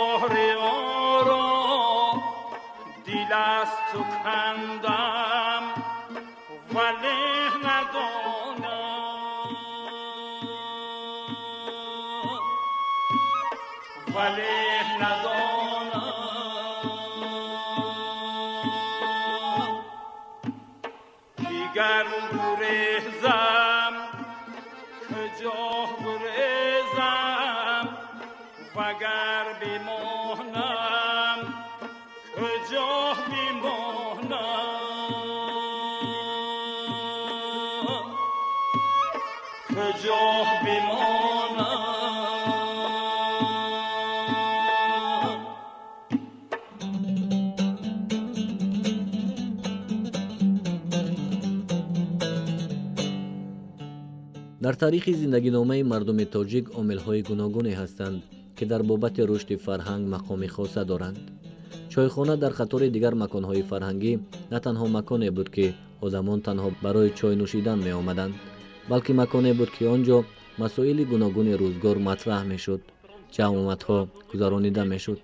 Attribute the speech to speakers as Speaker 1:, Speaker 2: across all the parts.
Speaker 1: شهریارا دل از تو کندم ولی ندانم دیگر گریزم کجا گریزم وگر بمانم کجا بمانم کجا بمانم.
Speaker 2: در تاریخ زندگینامه مردم تاجیک عامل‌های گوناگونی هستند که در بابت رشد فرهنگ مقام خاص دارند. چایخانه در خطر دیگر مکان‌های فرهنگی نه تنها مکانی بود که آدمان تنها برای چای نوشیدن می آمدند، بلکه مکانی بود که آنجا مسائل گوناگون روزگار مطرح میشد، جمعیت‌ها گذرانیده میشد.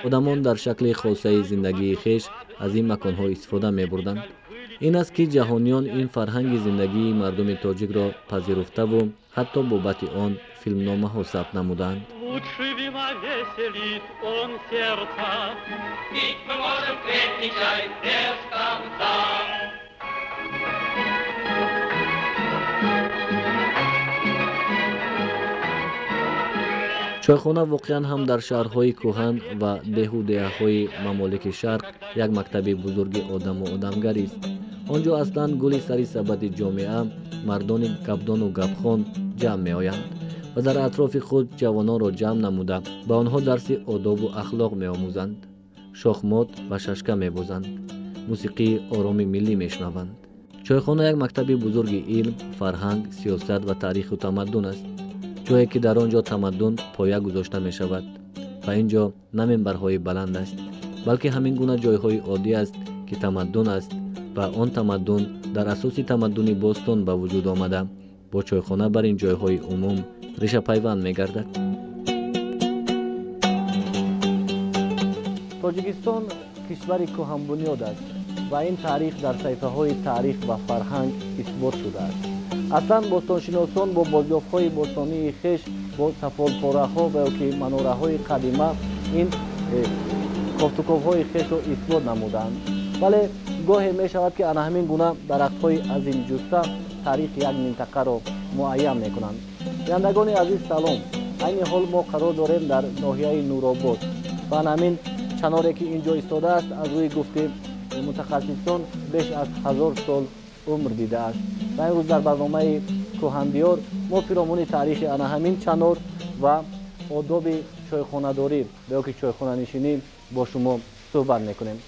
Speaker 2: آدمان در شکل خاصه زندگی خیش از این مکان‌ها استفاده می‌بردند. این است که جهانیان این فرهنگ زندگی مردم تاجیک را پذیرفته و حتی بابت آن فیلمنامه‌ها ثبت نمودند. چایخانه واقعا هم در شهرهای کهن و دهوده‌های ممالک شرق یک مکتب بزرگ آدم و آدمگری است. آنجا اصلا گل سری سبد جامعه مردان کبدان و گبخان جمع می آیند و در اطراف خود جوانان را جمع نموده به آنها درس آداب و اخلاق می آموزند. شاخمات و ششکه می بازند. موسیقی آرام ملی می شنوند. چایخانه یک مکتب بزرگ علم، فرهنگ، سیاست و تاریخ و تمدن است. جایی که در آنجا تمدن پایه گذاشته می شود و اینجا نه منبرهای بلند است، بلکه همین گونه جایهای عادی است که تمدن است و آن تمدن در اساس تمدن باستان به وجود آمده با چایخانه بر این جایهای عموم ریشه پیوند می گردد. تاجیکستان کشوری کهن بنیاد است و این تاریخ در صحیفه های تاریخ و فرهنگ اثبات شده است. اصلا باستانشناسان با بازیافت‌های باستانی خیش با سفالپاره‌ها و مناره‌های قدیمه این کافتوکاوهای خیش را اثبات نمودند. ولی گاهی می شود که آن همین گونه درخت‌های عظیم جثه تاریخ یک منطقه را معین می‌کنند. بینندگان عزیز سلام. این حال ما قرار داریم در ناحیه نورآباد و آن همین چناری که اینجا ایستاده است از روی گفته متخصصان بیش از 1000 سال عمر دیده است. و امروز در برنامه کهندیار ما پیرامون تاریخ آن همین چنار و آداب چایخانه داری یا که چایخانه نشینی با شما صحبت میکنیم.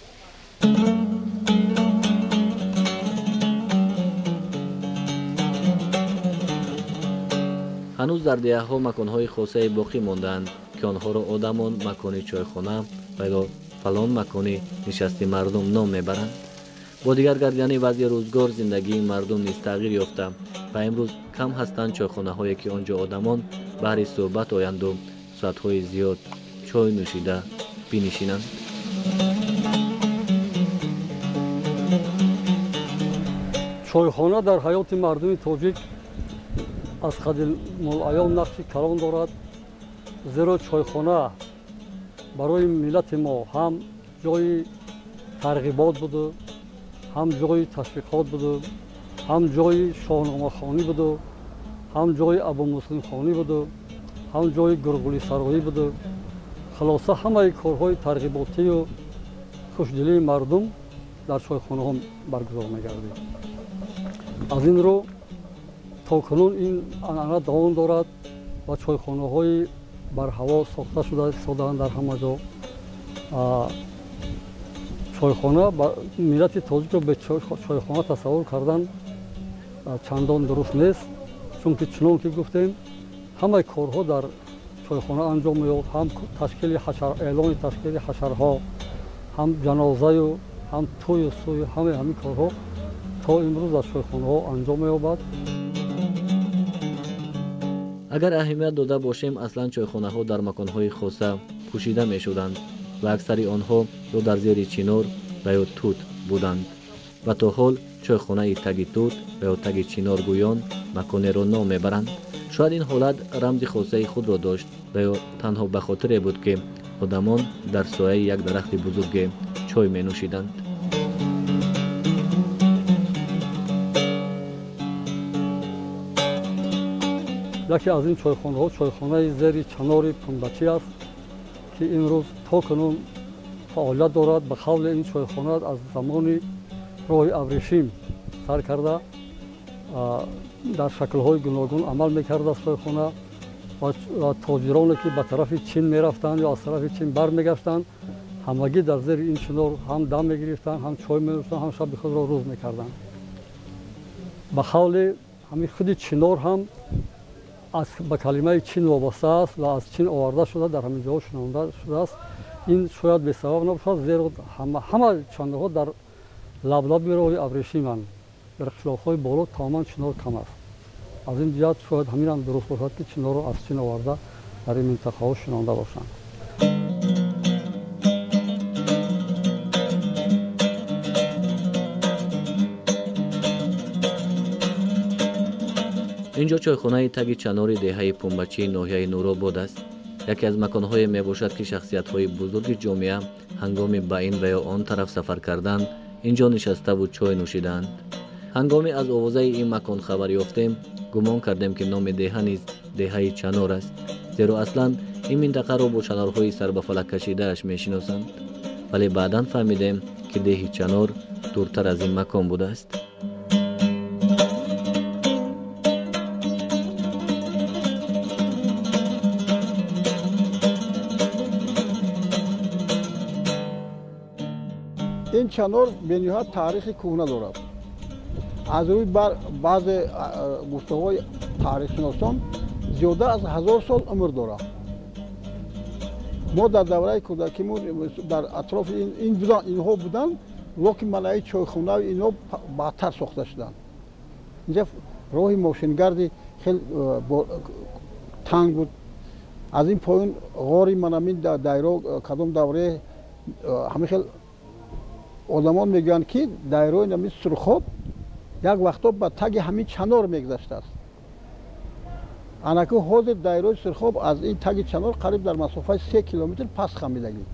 Speaker 2: هنوز در دهه‌ها مکان‌های خاصه باقی ماندند که آنها را آدمان مکان چایخانه و یا فلان مکان نشست مردم نام میبرند. با دیگر گردیدن وضع روزگار زندگی مردم نیز تغییر یافته و امروز کم هستند چایخانه هایی که آنجا آدمان بهر صحبت آیند و ساعت‌های زیاد چای نوشیده بنشینند.
Speaker 3: چایخانه در حیات مردم تاجیک از قدیم الایام نقشی کلان دارد، زیرا چایخانه برای ملت ما هم جای ترغیبات بوده، هم جای تشویقات بوده، هم جای شاهنامه خوانی بوده، هم جای ابو مسلم خوانی بوده، هم جای گرگولی سرایی بوده. خلاصه همه کارهای ترغیباتی و خوشدلی مردم در چایخانه ها برگزار می‌گردید. از این رو تا کنون این عنعنه دوام دارد و چایخانه های بر هوا ساخته شده ایستاده‌اند در همه جا. چایخانه ملت تاجیک را به چایخانه تصور کردن چندان درست نیست، چون که چنان که گفتیم همه کارها در چایخانه انجام می‌یافت، هم تشکیل اعلان تشکیل حشرها، هم جنازه و هم توی و سوی، همین کارها تا امروز در چایخانه ها انجام می‌یابد.
Speaker 2: агар аҳамият дода бошем, аслан чойхонаҳо дар маконҳои хоса пӯшида мешуданд ва аксари онҳо ё дар зери чинор ва ё тут буданд ва то ҳол чойхонаи таги тут ва ё таги чиноргӯён маконеро ном мебаранд. шояд ин ҳолат рамзи хосаи худро дошт ва ё танҳо ба хотире буд, ки одамон дар сояи як дарахти бузурге чой менӯшиданд.
Speaker 3: яке аз ин чойхонаҳо чойхонаи зери чанори пунбачӣ аст, ки имрӯз то кунун фаъолият дорад. ба қавли ин чойхона аз замони роҳи аврешим сар карда дар шаклҳои гуногун амал мекардааст чойхона ва тоҷироне ки ба тарафи чин мерафтанд ё аз тарафи чин бармегаштанд, ҳамагӣ дар зери ин чинор ҳам дам мегирифтанд, ҳам чой менӯштанд, ҳам шаби худро рӯз мекарданд. ба қавли ҳамин худи чинор ҳам ба калимаи чин вобаста аст ва аз чин оварда шуда дар ҳамин ҷоҳо шинонда шудааст. ин шояд бесабаб набошад, зеро ҳама чанорҳо дар лаблаби роҳи аврешиманд. дар қишлоқҳои боло тамоман чинор кам аст. аз ин ҷиҳат шояд ҳаминам дуруст бошад, ки чинорро аз чин оварда дар ин минтақаҳо шинонда бошанд.
Speaker 2: инҷо чойхонаи таги чанори деҳаи пунбачии ноҳияи нуробод аст. яке аз маконҳое мебошад, ки шахсиятҳои бузурги ҷомеа ҳангоми ба ин ва ё он тараф сафар кардан инҷо нишаставу чой нӯшиданд. ҳангоми аз овозаи ин макон хабар ёфтем, гумон кардем, ки номи деҳа низ деҳаи чанор аст, зеро аслан ин минтақаро бо чанорҳои сарбафалак кашидааш мешиносанд, вале баъдан фаҳмидем, ки деҳи чанор дуртар аз ин макон будааст.
Speaker 4: ин чанор бениҳоят таърихи кӯҳна дорад. аз рӯи баъзе гуфтаҳои таърихшиносон зиёда аз 1000 сол умр дорад. мо дар давраи кӯдакимон дар атрофи инҳо буданд, локи манаи чойхонаи инҳо баъдтар сохта шуданд. инҷа роҳи мошингарди хеле танг буд. аз ин поён ғори манамин дайро кадом давре ҳамихел одамон мегӯянд, ки дайрои намин сурхоб як вақто ба таги ҳамин чанор мегузаштааст. анаку ҳозир дайрои сурхоб аз ин таги чанор қариб дар масофаи 3 километр паст хамидагӣ.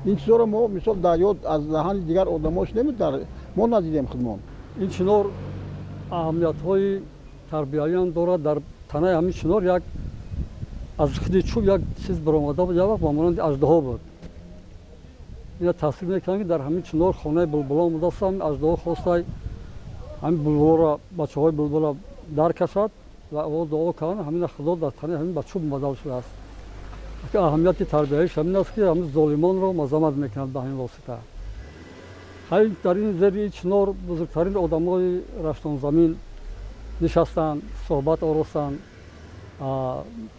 Speaker 4: ин чизоро мо мисол дар ёд аз даҳани дигар одамон шунемуд, мо надидем худмон.
Speaker 3: ин чинор аҳамиятҳои тарбиявиам дорад. дар танаи ҳамин чинор як аз худи чӯб як чиз баромада буд, як вақт ба монанди аждаҳо буд. ина таъсир мекунад, ки дар ҳамин чинор хонаи булбулон будааст. ҳамин аждаҳо хостай ҳамин булбулонро бачаҳои булбула даркашад ва овоз дуо карданд. ҳамина худо дар танаи ҳамин ба чӯб бадал шудааст. аҳамияти тарбияиш ҳамин аст, ки ҳамин золимонро мазаммат мекунад ба ҳамин восита. ҳамин дар ин зери чинор бузургтарин одамои раштонзамин нишастанд, суҳбат оростанд,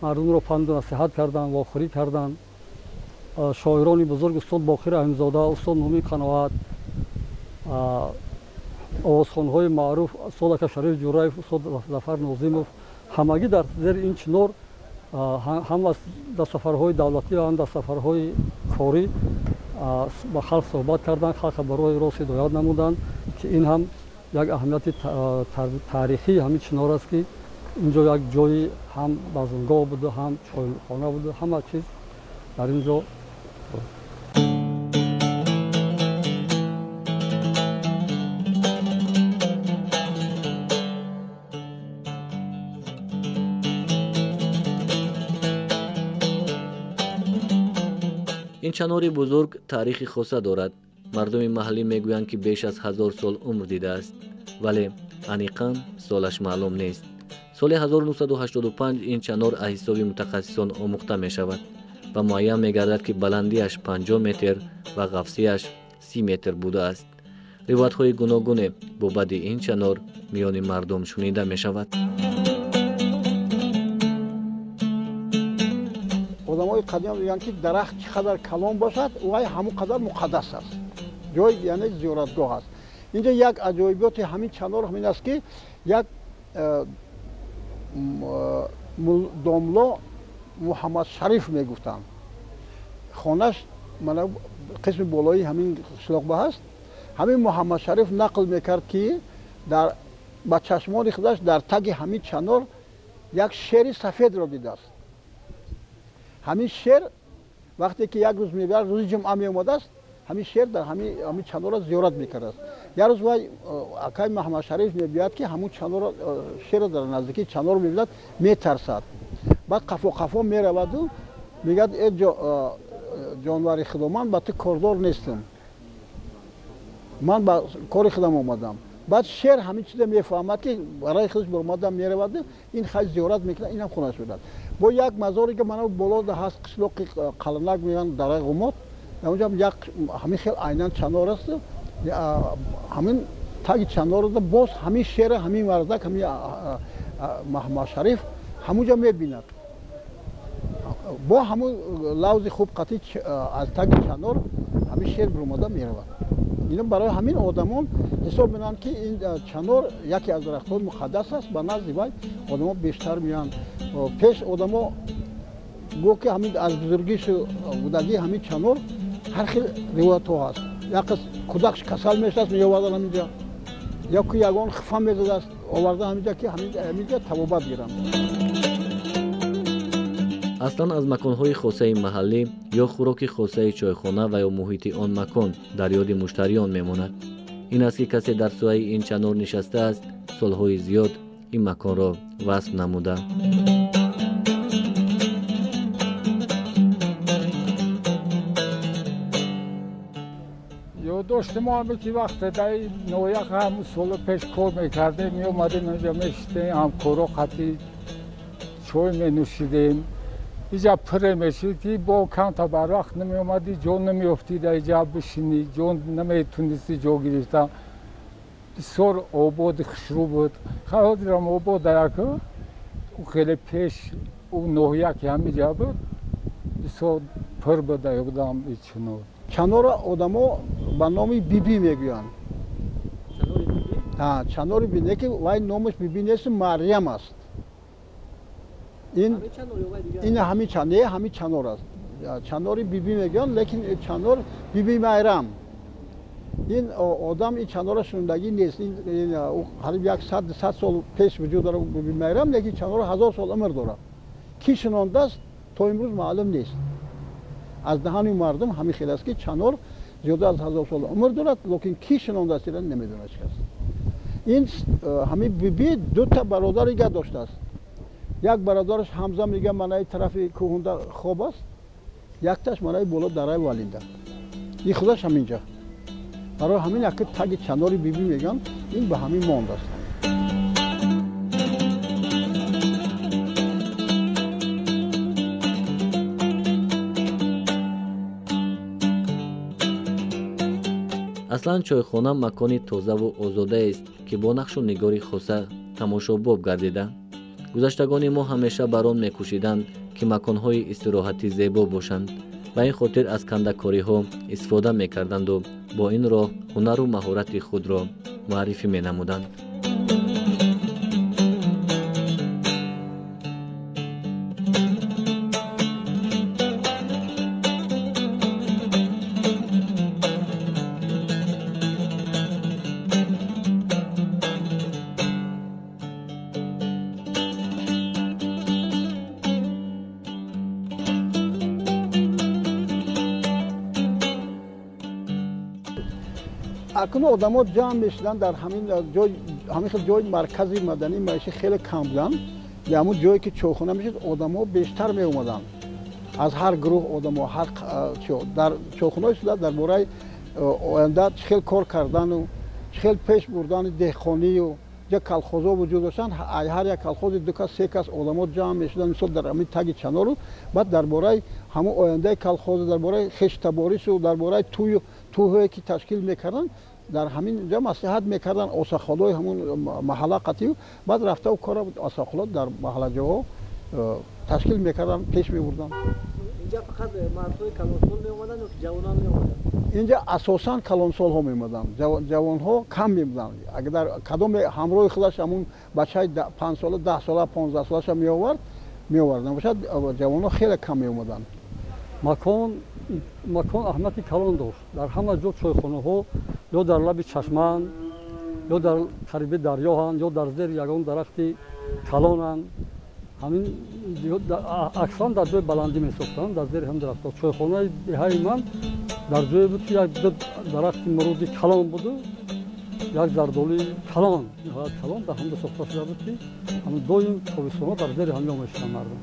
Speaker 3: мардумро панду насиҳат карданд, вохӯрӣ карданд. шоирони бузург устод боқир раҳимзода, устод муъмин қаноат, овозхонҳои маъруф устод ака шариф ҷураев, устод зафар нозимов, ҳамагӣ дар зери ин чинор ҳам дар сафарҳои давлатӣ ва ҳам дар сафарҳои корӣ ба халқ суҳбат карданд, халқро ба роҳи рост ҳидоят намуданд, ки ин ҳам як аҳамияти таърихии ҳамин чинор аст, ки инҷо як ҷои ҳам базмгоҳ буду, ҳам чойхона буду, ҳама чиз дар ин ҷо.
Speaker 2: ин чанори бузург таърихи хоса дорад. мардуми маҳаллӣ мегӯянд, ки беш аз 1000 сол умр дидааст, вале аниқан солаш маълум нест. соли 1985 ин чанор аз ҳисоби мутахассисон омӯхта мешавад ва муайян мегардад, ки баландиаш 50 метр ва ғафсияш 30 метр будааст. ривоятҳои гуногуне бобади ин чанор миёни мардум шунида мешавад.
Speaker 4: одамои қадим мегӯянд, ки дарахт чӣ қадар калон бошад, вай ҳамон қадар муқаддас аст. ҷой яъне зиёратгоҳ аст. инҷа як аҷоибиёти ҳамин чанор ҳамин аст, ки як домло муҳаммад шариф мегуфтанд. хонаш мана қисми болои ҳамин шилоқба ҳаст. ҳамин муҳаммад шариф нақл мекард ки ба чашмони худаш дар таги ҳамин чанор як шери сафедро дидааст. ҳамин шер вақте ки як рӯз мебарад, рӯзи ҷумъа меомадааст, ҳамин шер дар ҳамин чанорро зиёрат мекардааст. як рӯз вай акай муҳаммад шариф мебиёяд ки ҳамун чанор шерро дар наздикии чанор мебинад, метарсад. баъд қафо мераваду мегӯяд э ҷонвари худо, ман ба ту кордор нестам, ман ба кори худам омадам. баъд шер ҳамин чизе мефаҳмад ки барои худаш баромада мераваду, ин хай зиёрат мекунад, инам хонаш будад. бо як мазоре ки мана боло ҳаст, қишлоқи қаланак мегӯянд, дараи ғумот, онҷа як ҳамин хел айнан чанор аст. ҳамин таги чанорро боз ҳамин шера, ҳамин мардак, ҳамин муҳаммад шариф ҳамунҷа мебинад. бо ҳамун лавзи хуб қатӣ аз таги чанор ҳамин шер баромада меравад. ин барои ҳамин одамон ҳисоб менанд ки ин чанор яке аз дарахтҳои муқаддас аст. ба назди вай одамо бештар меянд. пеш одамо гӯ ки ҳамин аз бузургишу будагии ҳамин чанор ҳар хел ривоятҳо ҳаст. як қис кӯдакш касал мешудааст, меовардан ҳаминҷа, як ки ягон хифа мезадааст, овардан ҳаминҷа ки ҳаминҷа табобат гиранд.
Speaker 2: аслан аз маконҳои хосаи маҳаллӣ ё хӯроки хосаи чойхона ва ё муҳити он макон дар ёди муштариён мемонад. ин аст ки касе дар сояи ин чанор нишастааст, солҳои зиёд ин маконро васф намуда.
Speaker 5: ёддошти мо ҳаме ки вақте дар нояқ ҳамун соли пеш кор мекардем, меомадем инҷа мешитем, ҳамкоро қатӣ чой менӯшидем. اینجا پره میشد که با کم تا بر وقت نمی اومدی جون نمی افتید اینجا بشینی، جون نمی تونستی جو گرفتم. بسیار آباد خشرو بود. خواهدیرم آباد دایکو او خیلی پیش او نوحیا که همینجا بود بسیار پر بود بودم این چنور.
Speaker 4: چنور آدمو به نام بیبی میگویند. چنور بیبی نه که وای نامش بیبی نیست، مریم است. این همین چنور، همین چنور است. چنوری بیبی میگن، لیکن چنور بیبی میرم. این آدم این چنور شوندگی نیست. این هر یک 100 سال پیش وجود داره بیبی میرم، لیکن چنور 1000 سال عمر داره. کی شنونده است تا امروز معلوم نیست. از دهان مردم همین خیلی است که چنور زیاده از 1000 سال عمر دارد، لیکن کی شنونده است نمیدونه چیست. این همین بیبی دو تا برادری داشته است. یک برادرش حمزه میگه منای طرف کوهنده خوب است، یک تاش منای بالا درای والینده. این خودش همینجا. برای همین یک تگ چناری بیبی میگن، این به همین مانده است.
Speaker 2: аслан чойхона макони тозаву озодаест ки бо нақшу нигори хоса тамошобоб гардида. гузаштагони мо ҳамеша бар он мекӯшиданд ки маконҳои истироҳатӣ зебо бошанд. ба ин хотир аз кандакориҳо истифода мекарданду бо ин роҳ ҳунару маҳорати худро муаррифӣ менамуданд.
Speaker 4: اکنون آدم‌ها جمع میشدن در همین جای مرکزی مدنی معیشی خیلی کم بودن. در همون جایی که چوخونه میشد آدم‌ها بیشتر می اومدن. از هر گروه آدم‌ها در چوخونه شده درباره آینده خیلی کار کردن و خیلی پیش بردن دهقانی و جا کلخوزا وجود داشتن. هر یک کلخوز دو کس سه کس آدم‌ها جمع میشدن مثلا در همین تگ چنارو. بعد درباره همون آینده کلخوز، درباره خشتباریش و درباره توهایی که تشکیل میکردن در همین جا مصلحت میکردن آساخالای همون محله قطعی. بعد رفته و کار آساخالات در محله جاها تشکیل میکردن، پیش میبردن.
Speaker 2: اینجا فقط مردای کلانسال میومدن یا جوانان میومدن؟
Speaker 4: اینجا اساسا کلانسال ها میومدن، جوان ها کم میبودن. اگر در کدام همراه خودش همون بچه 5 ساله 10 ساله 15 سالش میآورد میآوردن باشد جوانان خیلی کم می اومدن.
Speaker 3: макон аҳамияти калон дошт. Дар ҳама ҷо чойхонаҳо ё дар лаби чашмаанд, ё дар қариби дарёанд, ё дар зери ягон дарахти калонанд. ҳамин аксаран дар ҷои баландӣ месохтанд, дар зери ҳамин дарахтҳо. Чойхонаи деҳаи ман дар ҷое буд ки як дарахти муруди калон буду, як зардолии калон, ниҳоят калон дар ҳамда сохта шуда буд ки ҳамин доим тобистонҳо дар зери ҳамин мешуданд мардум.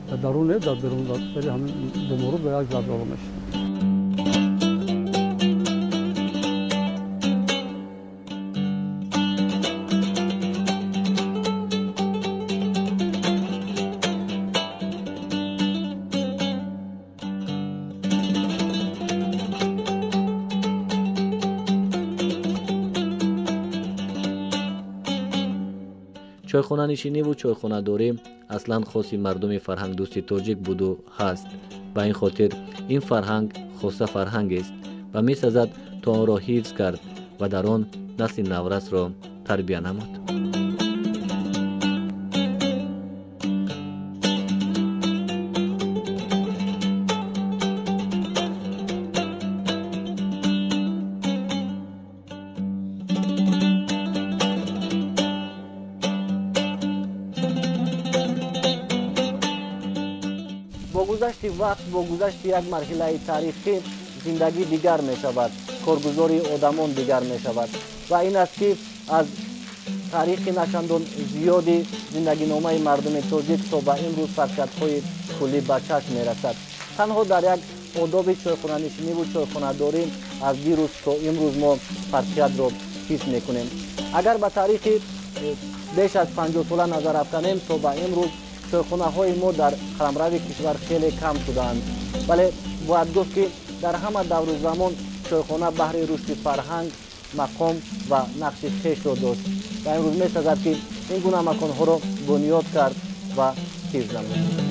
Speaker 3: дар дарун не, дар берун, дар зери ҳамин ду мурud ва як зардоло мешуданд.
Speaker 2: чойхонанишиниву чойхонадорӣ аслан хоси мардуми фарҳангдӯсти тоҷик буду ҳаст. ба ин хотир ин фарҳанг хоса фарҳангест ва месазад то онро ҳифз кард ва дар он насли наврасро тарбия намуд. бо гузашти вақт, бо гузашти як марҳилаи таърихӣ зиндагӣ дигар мешавад, коргузори одамон дигар мешавад ва ин аст ки аз таърихи начандон зиёди зиндагиномаи мардуми тоҷик то ба имрӯз фарқиятҳои куллӣ ба чашм мерасад. танҳо дар як одоби чойхонанишиниву чойхонадорӣ аз дирӯз то имрӯз мо фарқиятро ҳис мекунем. агар ба таърихи беш аз 50 сола назар афканем, то ба имрӯз чойхонаҳои мо дар қаламрави кишвар хеле кам шудаанд. вале бояд гуфт ки дар ҳама давру замон чойхона баҳри рушди фарҳанг, мақом ва нақши хешро дошт ва имрӯз месазад ки ин гуна маконҳоро бунёд кард ва ҳифз намуд.